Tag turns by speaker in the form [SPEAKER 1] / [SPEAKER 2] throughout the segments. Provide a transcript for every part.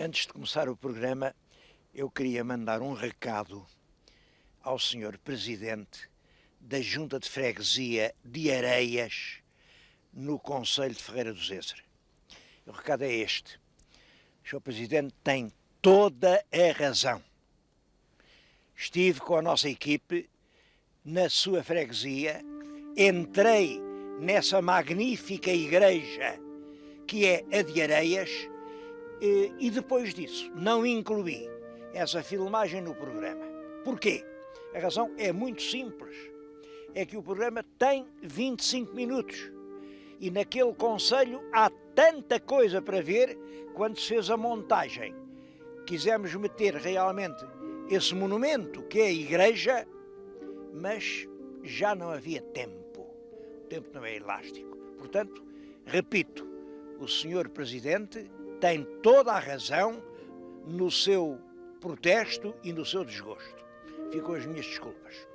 [SPEAKER 1] Antes de começar o programa, eu queria mandar um recado ao Sr. Presidente da Junta de Freguesia de Areias, no Concelho de Ferreira do Zezer. O recado é este. O Sr. Presidente tem toda a razão. Estive com a nossa equipe na sua freguesia, entrei nessa magnífica igreja que é a de Areias e depois disso não incluí essa filmagem no programa. Porquê? A razão é muito simples. É que o programa tem 25 minutos e naquele concelho há tanta coisa para ver quando se fez a montagem. Quisemos meter realmente esse monumento que é a igreja, mas já não havia tempo. O tempo não é elástico. Portanto, repito, o Sr. Presidente tem toda a razão no seu protesto e no seu desgosto. Ficam as minhas desculpas.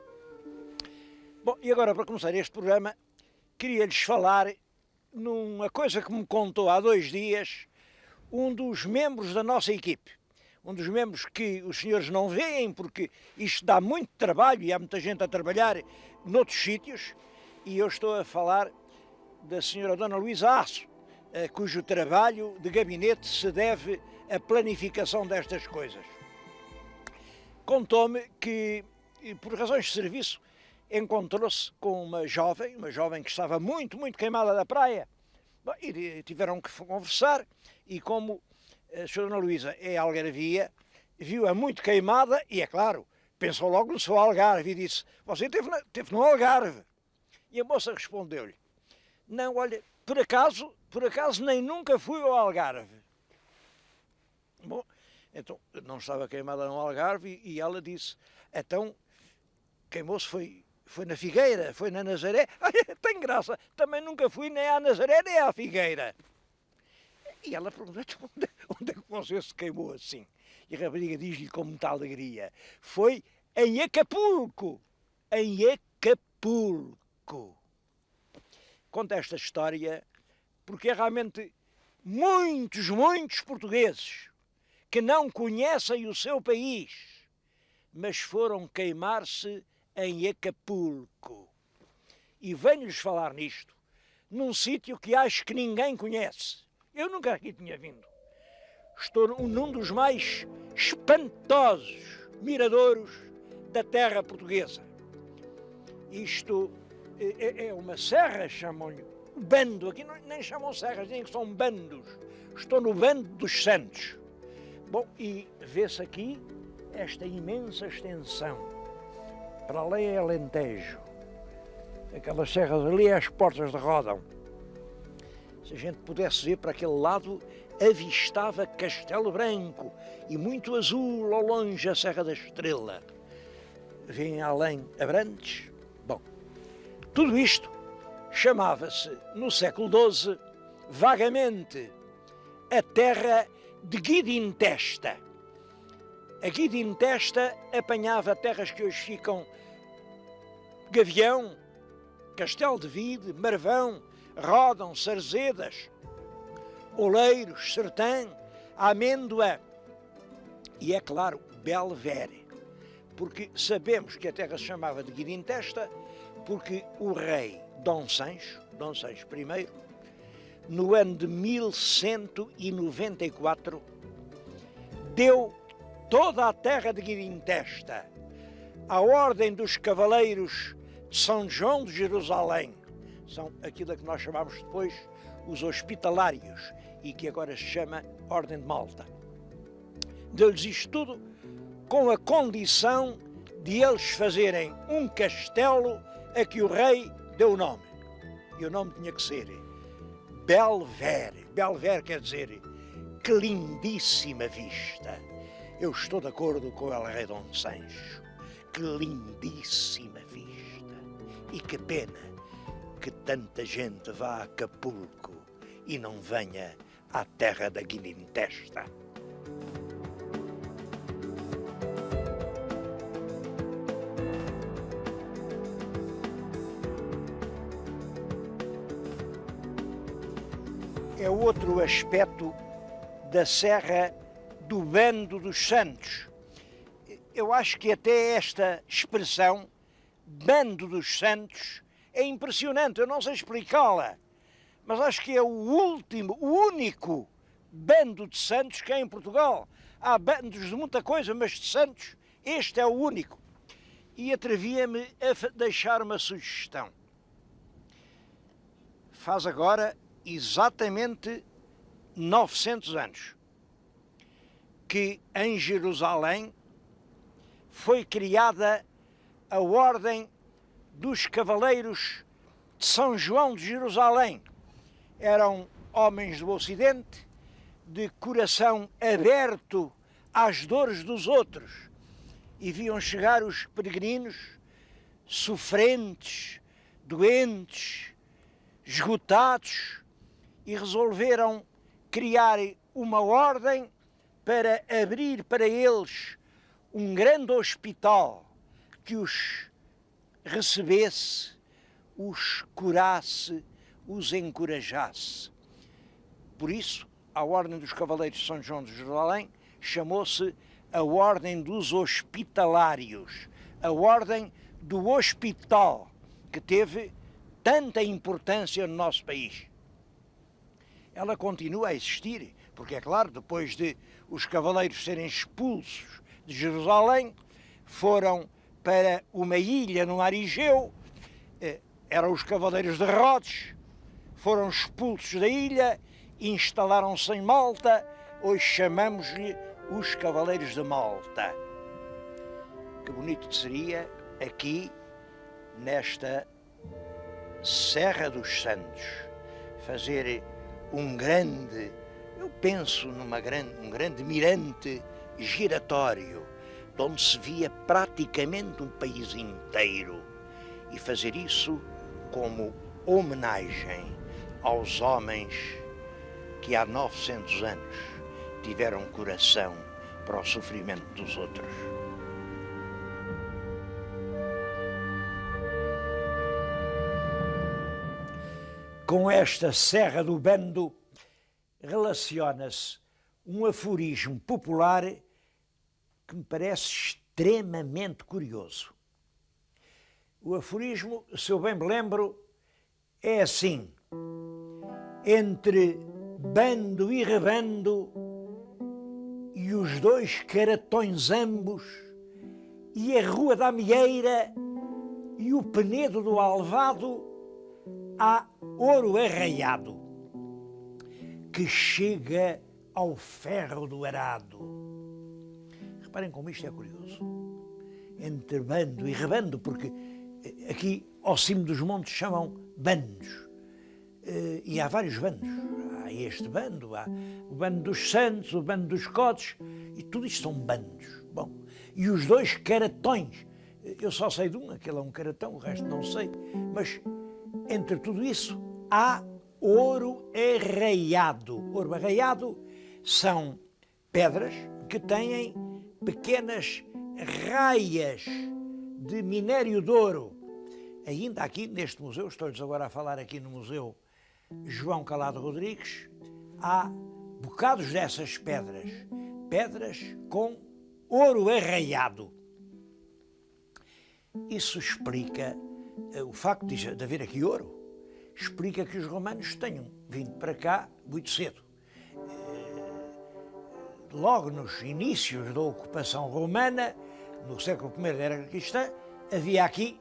[SPEAKER 1] Bom, e agora para começar este programa, queria-lhes falar numa coisa que me contou há 2 dias um dos membros da nossa equipe. Um dos membros que os senhores não veem, porque isto dá muito trabalho e há muita gente a trabalhar noutros sítios, e eu estou a falar da senhora Dona Luísa Aço, cujo trabalho de gabinete se deve à planificação destas coisas. Contou-me que, por razões de serviço, encontrou-se com uma jovem que estava muito queimada da praia. Bom, e tiveram que conversar, e como a senhora Dona Luísa é algarvia, viu-a muito queimada e, é claro, pensou logo no seu Algarve e disse: você teve no Algarve. E a moça respondeu-lhe: não, olha, por acaso nem nunca fui ao Algarve. Bom, então não estava queimada no Algarve e ela disse: então queimou-se foi na Figueira, foi na Nazaré. Tem graça, também nunca fui nem à Nazaré nem à Figueira. E ela perguntou: onde é que você se queimou assim? E a rapariga diz-lhe com muita alegria: foi em Acapulco. Em Acapulco. Conta esta história porque realmente muitos portugueses que não conhecem o seu país, mas foram queimar-se em Acapulco. E venho-lhes falar nisto, num sítio que acho que ninguém conhece. Eu nunca aqui tinha vindo. Estou num dos mais espantosos miradouros da terra portuguesa. Isto é uma serra, chamam-lhe bando. Aqui nem chamam serras, nem que são bandos. Estou no Bando dos Santos. Bom, e vê-se aqui esta imensa extensão. Para além é Alentejo. Aquelas serras ali, as Portas de Ródão. Se a gente pudesse ver para aquele lado, avistava Castelo Branco e muito azul ao longe a Serra da Estrela. Vêm além Abrantes. Bom, tudo isto chamava-se, no século XII, vagamente, a terra de Guidintesta. A Guidintesta apanhava terras que hoje ficam Gavião, Castelo de Vide, Marvão, Ródão, Sarzedas, Oleiros, Sertã, Amêndoa e, é claro, Belvedere. Porque sabemos que a terra se chamava de Guidintesta porque o rei Dom Sancho I, no ano de 1194, deu toda a terra de Guidintesta à Ordem dos Cavaleiros de São João de Jerusalém. São aquilo a que nós chamamos depois os hospitalários e que agora se chama Ordem de Malta. Deu-lhes isto tudo com a condição de eles fazerem um castelo a que o rei deu o nome. E o nome tinha que ser Belvedere. Belvedere quer dizer que lindíssima vista. Eu estou de acordo com o rei Dom Sancho. Que lindíssima vista. E que pena que tanta gente vá a Acapulco e não venha à terra da Guidintesta. É outro aspecto da Serra do bando dos santos. Eu acho que até esta expressão, bando dos santos, é impressionante, eu não sei explicá-la, mas acho que é o único bando de santos que há em Portugal. Há bandos de muita coisa, mas de santos, este é o único. E atrevia-me a deixar uma sugestão. Faz agora exatamente 900 anos que em Jerusalém foi criada a Ordem dos Cavaleiros de São João de Jerusalém. Eram homens do Ocidente, de coração aberto às dores dos outros, e viam chegar os peregrinos sofrentes, doentes, esgotados, e resolveram criar uma ordem para abrir para eles um grande hospital que os recebesse, os curasse, os encorajasse. Por isso, a Ordem dos Cavaleiros de São João de Jerusalém chamou-se a Ordem dos Hospitalários, a Ordem do Hospital, que teve tanta importância no nosso país. Ela continua a existir, porque é claro, depois de os cavaleiros serem expulsos de Jerusalém, foram para uma ilha no mar Egeu, eram os cavaleiros de Rhodes, foram expulsos da ilha, instalaram-se em Malta, hoje chamamos-lhe os Cavaleiros de Malta. Que bonito seria aqui, nesta Serra dos Santos, fazer um grande, eu penso um grande mirante giratório, de onde se via praticamente um país inteiro, e fazer isso como homenagem aos homens que há 900 anos tiveram coração para o sofrimento dos outros. Com esta Serra do Bando relaciona-se um aforismo popular que me parece extremamente curioso. O aforismo, se eu bem me lembro, é assim: entre bando e rebando, e os dois caratões ambos, e a Rua da Amieira, e o Penedo do Alvado, há ouro arraiado, que chega ao ferro do arado. Reparem como isto é curioso. Entre bando e rebando, porque aqui ao cimo dos montes chamam bandos. E há vários bandos. Há este bando, há o bando dos santos, o bando dos cotes, e tudo isto são bandos. Bom, e os dois caratões. Eu só sei de um, aquele é um caratão, o resto não sei. Mas entre tudo isso há ouro arraiado. Ouro arraiado são pedras que têm pequenas raias de minério de ouro. Ainda aqui neste museu, estou-lhes agora a falar aqui no Museu João Calado Rodrigues, há bocados dessas pedras, pedras com ouro arraiado. Isso explica o facto de haver aqui ouro, explica que os romanos tenham vindo para cá muito cedo. Logo nos inícios da ocupação romana, no século I da Era Cristã, havia aqui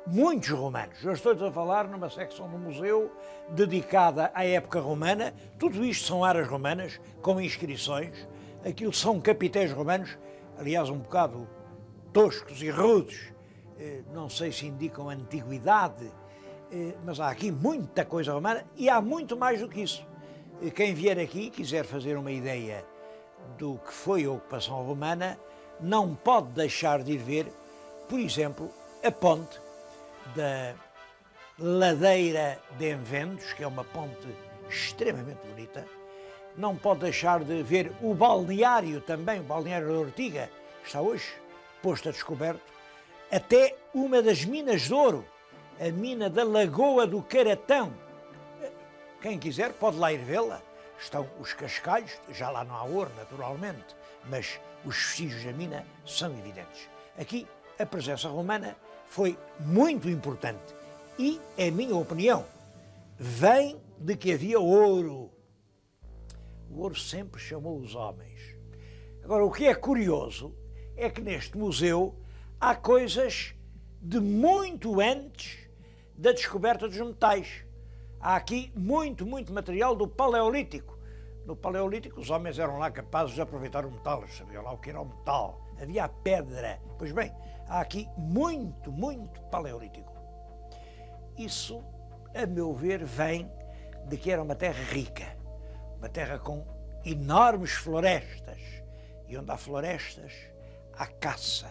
[SPEAKER 1] muitos romanos. Eu estou a falar numa secção do museu dedicada à época romana. Tudo isto são áreas romanas, com inscrições. Aquilo são capitéis romanos, aliás, um bocado toscos e rudes. Não sei se indicam antiguidade, mas há aqui muita coisa romana e há muito mais do que isso. Quem vier aqui e quiser fazer uma ideia do que foi a ocupação romana, não pode deixar de ir ver, por exemplo, a ponte da Ladeira de Envendos, que é uma ponte extremamente bonita. Não pode deixar de ver o balneário também, o balneário da Ortiga, está hoje posto a descoberto, até uma das minas de ouro, a mina da Lagoa do Caratão. Quem quiser pode lá ir vê-la. estão os cascalhos, já lá não há ouro, naturalmente, mas os vestígios da mina são evidentes. Aqui, a presença romana foi muito importante e, em minha opinião, vem de que havia ouro. O ouro sempre chamou os homens. Agora, o que é curioso é que neste museu há coisas de muito antes da descoberta dos metais. Há aqui muito material do Paleolítico. No Paleolítico, os homens eram lá capazes de aproveitar o metal, sabiam lá o que era o metal. Havia a pedra. Pois bem, há aqui muito Paleolítico. Isso, a meu ver, vem de que era uma terra rica, uma terra com enormes florestas, e onde há florestas, há caça.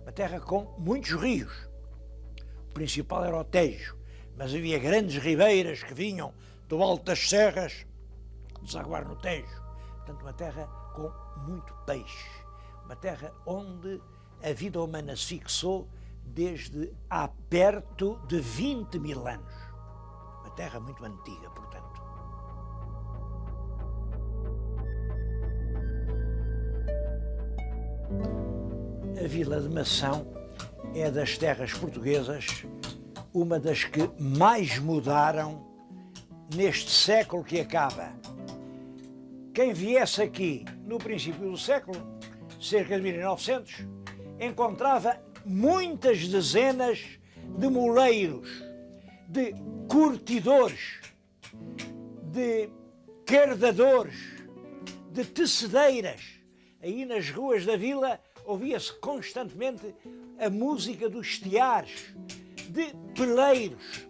[SPEAKER 1] Uma terra com muitos rios. O principal era o Tejo, mas havia grandes ribeiras que vinham do alto das serras desaguar no Tejo. Portanto, uma terra com muito peixe, uma terra onde a vida humana se fixou desde há perto de 20 mil anos. Uma terra muito antiga, portanto. A Vila de Mação é das terras portuguesas uma das que mais mudaram neste século que acaba. Quem viesse aqui no princípio do século, cerca de 1900, encontrava muitas dezenas de moleiros, de curtidores, de cardadores, de tecedeiras. Aí nas ruas da vila ouvia-se constantemente a música dos teares, de peleiros,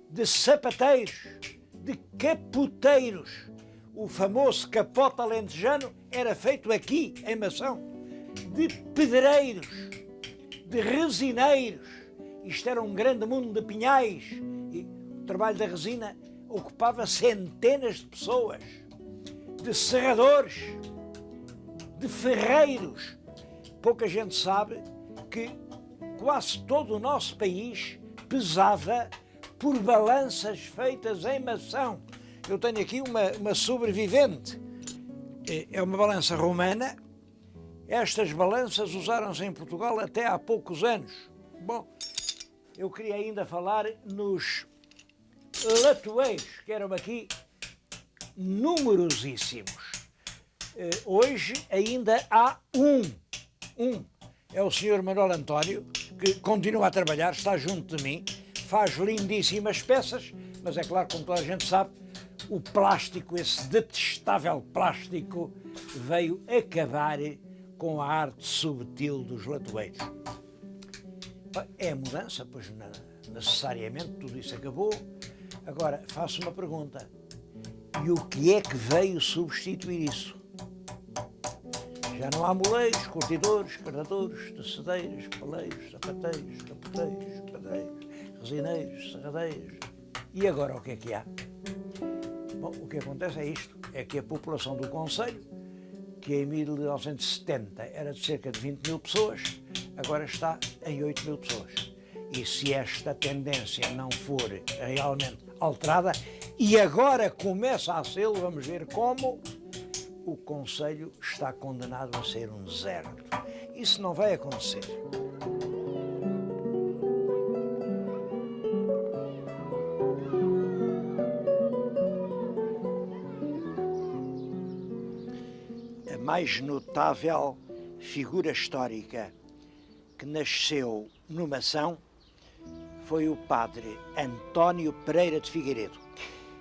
[SPEAKER 1] de sapateiros, de capoteiros. O famoso capote alentejano era feito aqui, em Mação, de pedreiros, de resineiros. Isto era um grande mundo de pinhais e o trabalho da resina ocupava centenas de pessoas, de serradores, de ferreiros. Pouca gente sabe que quase todo o nosso país pesava por balanças feitas em Mação. Eu tenho aqui uma sobrevivente. É uma balança romana. Estas balanças usaram-se em Portugal até há poucos anos. Bom, eu queria ainda falar nos latoeiros, que eram aqui numerosíssimos. Hoje ainda há um. É o Sr. Manuel António, que continua a trabalhar, está junto de mim, faz lindíssimas peças, mas é claro, como toda a gente sabe, o plástico, esse detestável plástico, veio acabar com a arte subtil dos latoeiros. É a mudança, pois necessariamente tudo isso acabou. Agora, faço uma pergunta. E o que é que veio substituir isso? Já não há moleiros, curtidores, cardadores, tecedeiros, paleiros, sapateiros, capoteiros, pedreiros, resineiros, serradeiros. E agora o que é que há? Bom, o que acontece é isto, é que a população do concelho, que em 1970 era de cerca de 20 mil pessoas, agora está em 8 mil pessoas. E se esta tendência não for realmente alterada, e agora começa a ser, vamos ver como, o concelho está condenado a ser um deserto. Isso não vai acontecer. A mais notável figura histórica que nasceu no Mação foi o padre António Pereira de Figueiredo.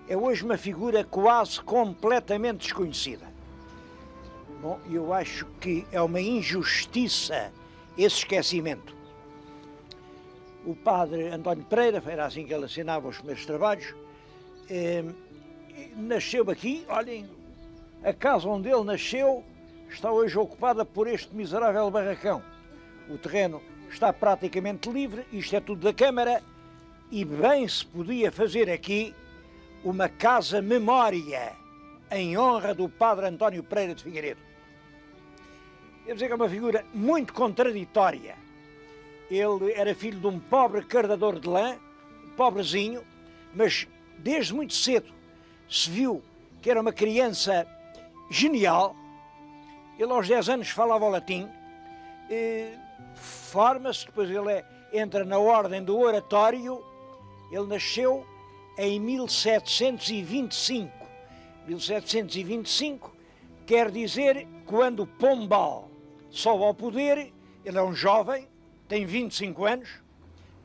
[SPEAKER 1] É hoje uma figura quase completamente desconhecida. Bom, eu acho que é uma injustiça esse esquecimento. O padre António Pereira, era assim que ele assinava os primeiros trabalhos, nasceu aqui, olhem, a casa onde ele nasceu está hoje ocupada por este miserável barracão. O terreno está praticamente livre, isto é tudo da Câmara, e bem se podia fazer aqui uma casa-memória em honra do padre António Pereira de Figueiredo. Devo dizer que é uma figura muito contraditória. Ele era filho de um pobre cardador de lã, pobrezinho, mas desde muito cedo se viu que era uma criança genial. Ele aos 10 anos falava o latim, forma-se, depois ele entra na ordem do oratório. Ele nasceu em 1725. 1725 quer dizer quando Pombal sobe ao poder. Ele é um jovem, tem 25 anos.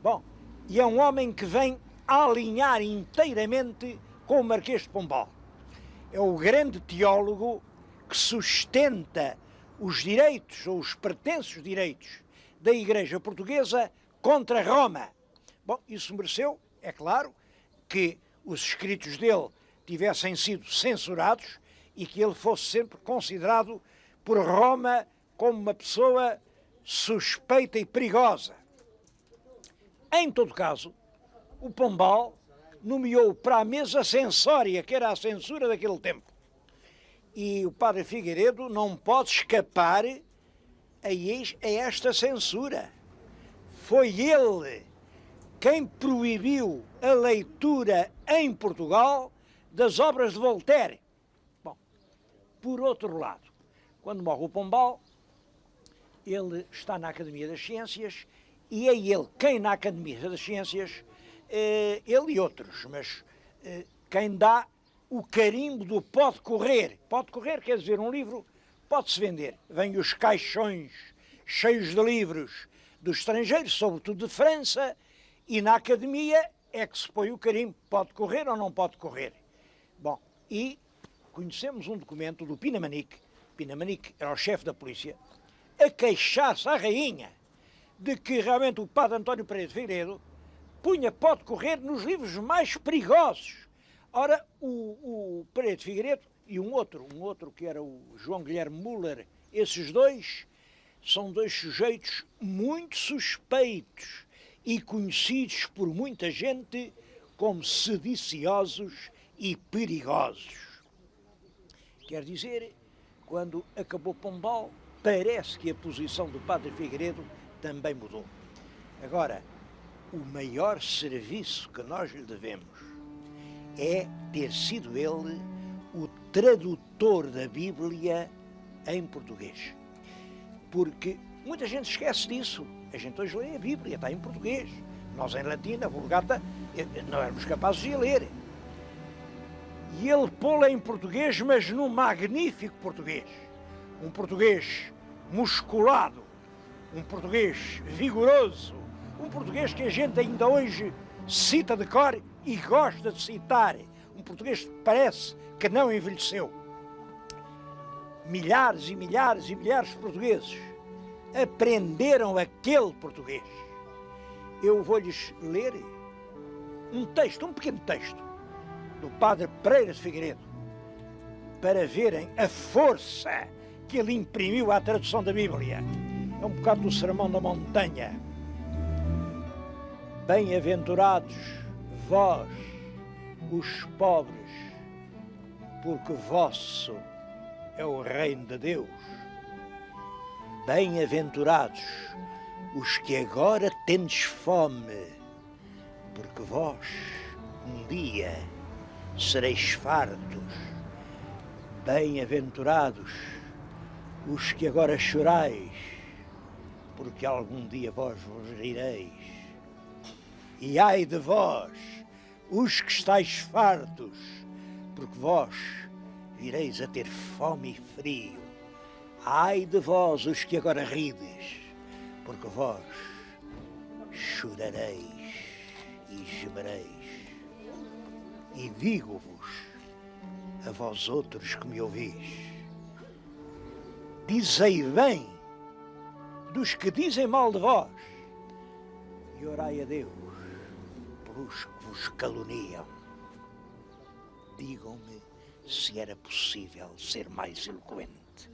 [SPEAKER 1] Bom, e é um homem que vem alinhar inteiramente com o Marquês de Pombal. É o grande teólogo que sustenta os direitos, ou os pretensos direitos, da Igreja Portuguesa contra Roma. Bom, isso mereceu, é claro, que os escritos dele tivessem sido censurados e que ele fosse sempre considerado por Roma como uma pessoa suspeita e perigosa. Em todo caso, o Pombal nomeou para a mesa censória, que era a censura daquele tempo. E o padre Figueiredo não pode escapar a esta censura. Foi ele quem proibiu a leitura em Portugal das obras de Voltaire. Bom, por outro lado, quando morre o Pombal, ele está na Academia das Ciências e é ele quem na Academia das Ciências, ele e outros, mas quem dá o carimbo do pode correr. Pode correr quer dizer um livro pode-se vender. Vêm os caixões cheios de livros dos estrangeiros, sobretudo de França, e na Academia é que se põe o carimbo, pode correr ou não pode correr. Bom, e conhecemos um documento do Pinamanique. Pinamanique era o chefe da polícia, a queixar-se à rainha de que realmente o padre António Pereira de Figueiredo punha pode correr nos livros mais perigosos. Ora, o Pereira de Figueiredo e um outro que era o João Guilherme Müller, esses dois são dois sujeitos muito suspeitos e conhecidos por muita gente como sediciosos e perigosos. Quer dizer, quando acabou Pombal, parece que a posição do padre Figueiredo também mudou. Agora, o maior serviço que nós lhe devemos é ter sido ele o tradutor da Bíblia em português. Porque muita gente esquece disso. A gente hoje lê a Bíblia, está em português. Nós em latim, na Vulgata, não éramos capazes de ler. E ele pô-la em português, mas num magnífico português. Um português musculado, um português vigoroso, um português que a gente ainda hoje cita de cor e gosta de citar. Um português que parece que não envelheceu. Milhares e milhares e milhares de portugueses aprenderam aquele português. Eu vou-lhes ler um texto, um pequeno texto, do padre Pereira de Figueiredo, para verem a força que ele imprimiu à tradução da Bíblia. É um bocado do Sermão da Montanha. Bem-aventurados vós, os pobres, porque vosso é o reino de Deus. Bem-aventurados os que agora tendes fome, porque vós um dia sereis fartos. Bem-aventurados os que agora chorais, porque algum dia vós vos rireis. E ai de vós, os que estáis fartos, porque vós vireis a ter fome e frio. Ai de vós, os que agora rides, porque vós chorareis e gemereis. E digo-vos, a vós outros que me ouvis, dizei bem dos que dizem mal de vós, e orai a Deus pelos que vos caluniam. Digam-me se era possível ser mais eloquente.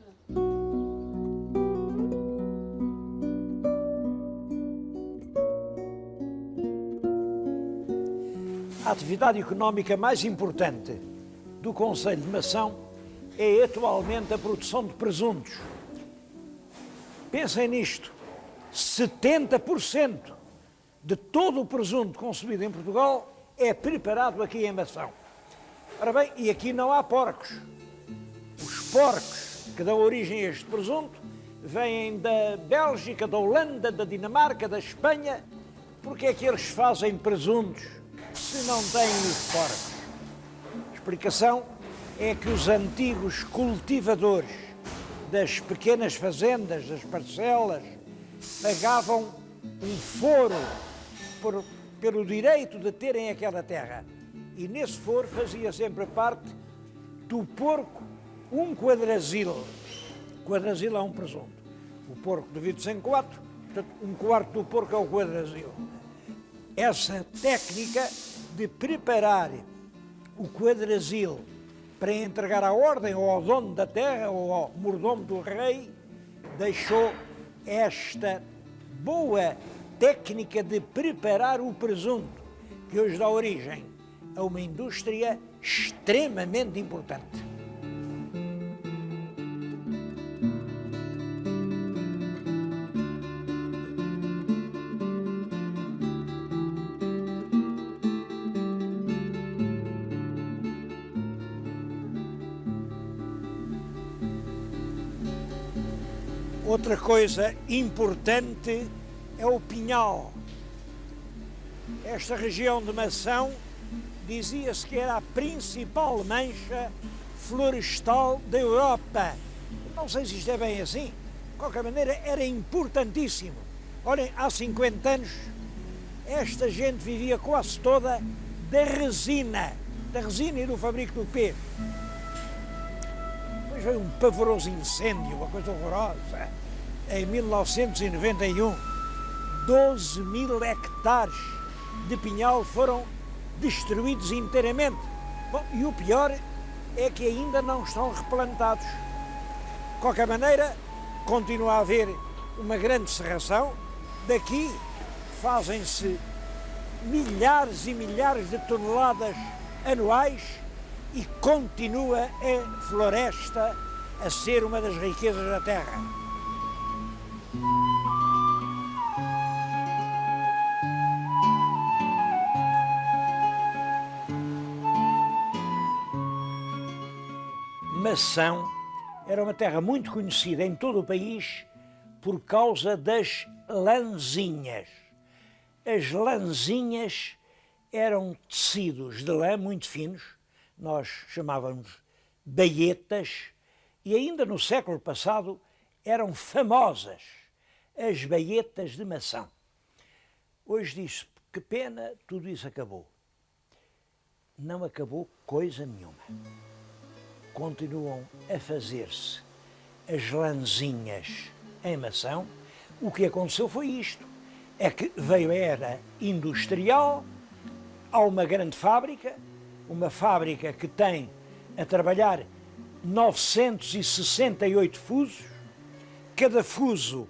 [SPEAKER 1] A atividade económica mais importante do Concelho de Mação é atualmente a produção de presuntos. Pensem nisto, 70% de todo o presunto consumido em Portugal é preparado aqui em Mação. Ora bem, e aqui não há porcos. Os porcos que dão origem a este presunto vêm da Bélgica, da Holanda, da Dinamarca, da Espanha. Porque é que eles fazem presuntos se não têm os porcos? A explicação é que os antigos cultivadores das pequenas fazendas, das parcelas, pagavam um foro pelo direito de terem aquela terra. E nesse foro fazia sempre parte do porco um quadrazil. Quadrazil é um presunto. O porco divide-se em 4, portanto, um quarto do porco é o quadrazil. Essa técnica de preparar o quadrazil para entregar à ordem ou ao dono da terra ou ao mordomo do rei, deixou esta boa técnica de preparar o presunto, que hoje dá origem a uma indústria extremamente importante. Outra coisa importante é o pinhal. Esta região de Mação dizia-se que era a principal mancha florestal da Europa. Não sei se isto é bem assim. De qualquer maneira, era importantíssimo. Olhem, há 50 anos, esta gente vivia quase toda da resina e do fabrico do peixe. Depois veio um pavoroso incêndio, uma coisa horrorosa. Em 1991, 12 mil hectares de pinhal foram destruídos inteiramente. Bom, e o pior é que ainda não estão replantados. De qualquer maneira, continua a haver uma grande serração. Daqui fazem-se milhares e milhares de toneladas anuais e continua a floresta a ser uma das riquezas da terra. Mação era uma terra muito conhecida em todo o país por causa das lãzinhas. As lãzinhas eram tecidos de lã muito finos, nós chamávamos baietas, e ainda no século passado eram famosas as baietas de Mação. Hoje diz-se, que pena, tudo isso acabou. Não acabou coisa nenhuma. Continuam a fazer-se as lãzinhas em Mação. O que aconteceu foi isto, é que veio a era industrial, há uma grande fábrica, uma fábrica que tem a trabalhar 968 fusos, cada fuso,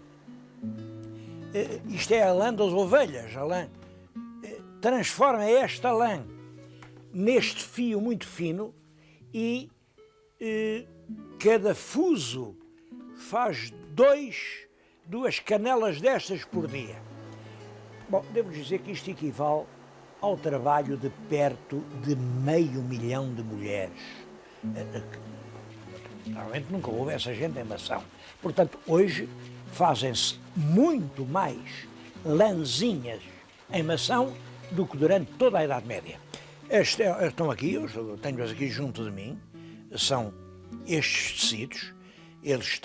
[SPEAKER 1] isto é a lã das ovelhas, a lã, transforma esta lã neste fio muito fino e cada fuso faz duas canelas destas por dia. Bom, devo dizer que isto equivale ao trabalho de perto de 500 mil de mulheres. Normalmente nunca houve essa gente em Mação. Portanto, hoje fazem-se muito mais lãzinhas em Mação do que durante toda a Idade Média. Estão aqui, eu tenho-as aqui junto de mim, são estes tecidos, eles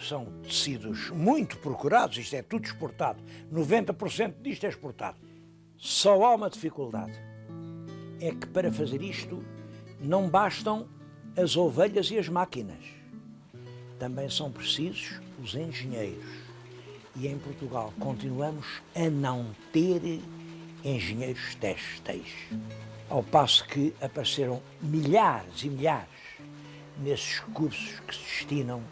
[SPEAKER 1] são tecidos muito procurados, isto é tudo exportado, 90% disto é exportado. Só há uma dificuldade, é que para fazer isto não bastam as ovelhas e as máquinas, também são precisos os engenheiros. E em Portugal continuamos a não ter engenheiros têxteis, ao passo que apareceram milhares e milhares nesses cursos que se destinam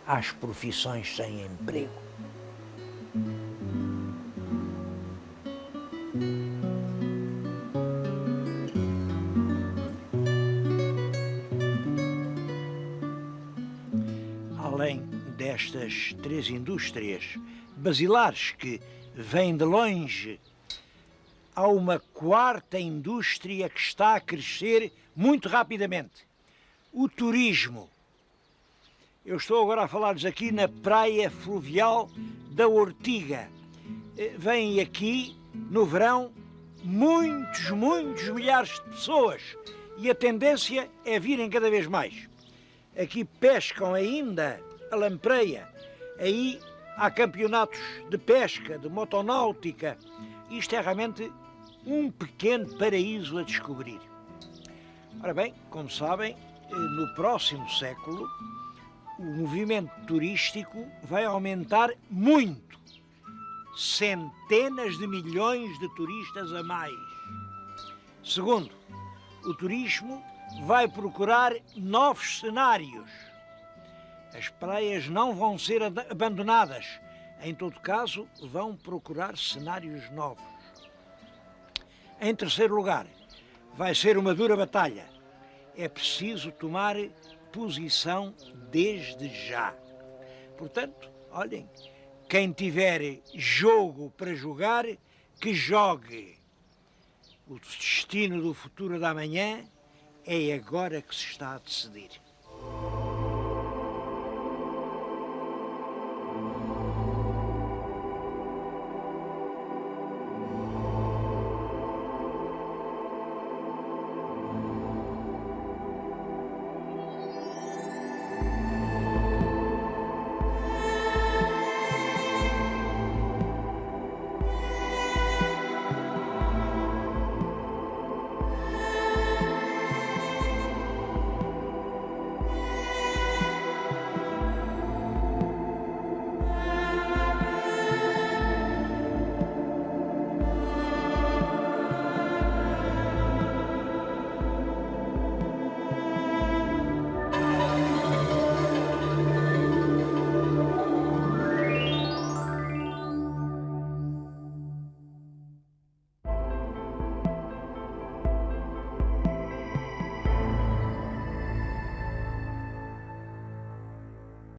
[SPEAKER 1] às profissões sem emprego. Além destas três indústrias basilares que vêm de longe, há uma quarta indústria que está a crescer muito rapidamente: o turismo. Eu estou agora a falar-vos aqui na praia fluvial da Ortiga. Vêm aqui no verão muitos milhares de pessoas e a tendência é virem cada vez mais. Aqui pescam ainda a lampreia, aí há campeonatos de pesca, de motonáutica. Isto é realmente um pequeno paraíso a descobrir. Ora bem, como sabem, no próximo século o movimento turístico vai aumentar muito. Centenas de milhões de turistas a mais. Segundo, o turismo vai procurar novos cenários. As praias não vão ser abandonadas. Em todo caso, vão procurar cenários novos. Em terceiro lugar, vai ser uma dura batalha. É preciso tomar posição desde já. Portanto, olhem, quem tiver jogo para jogar, que jogue. O destino do futuro da manhã é agora que se está a decidir.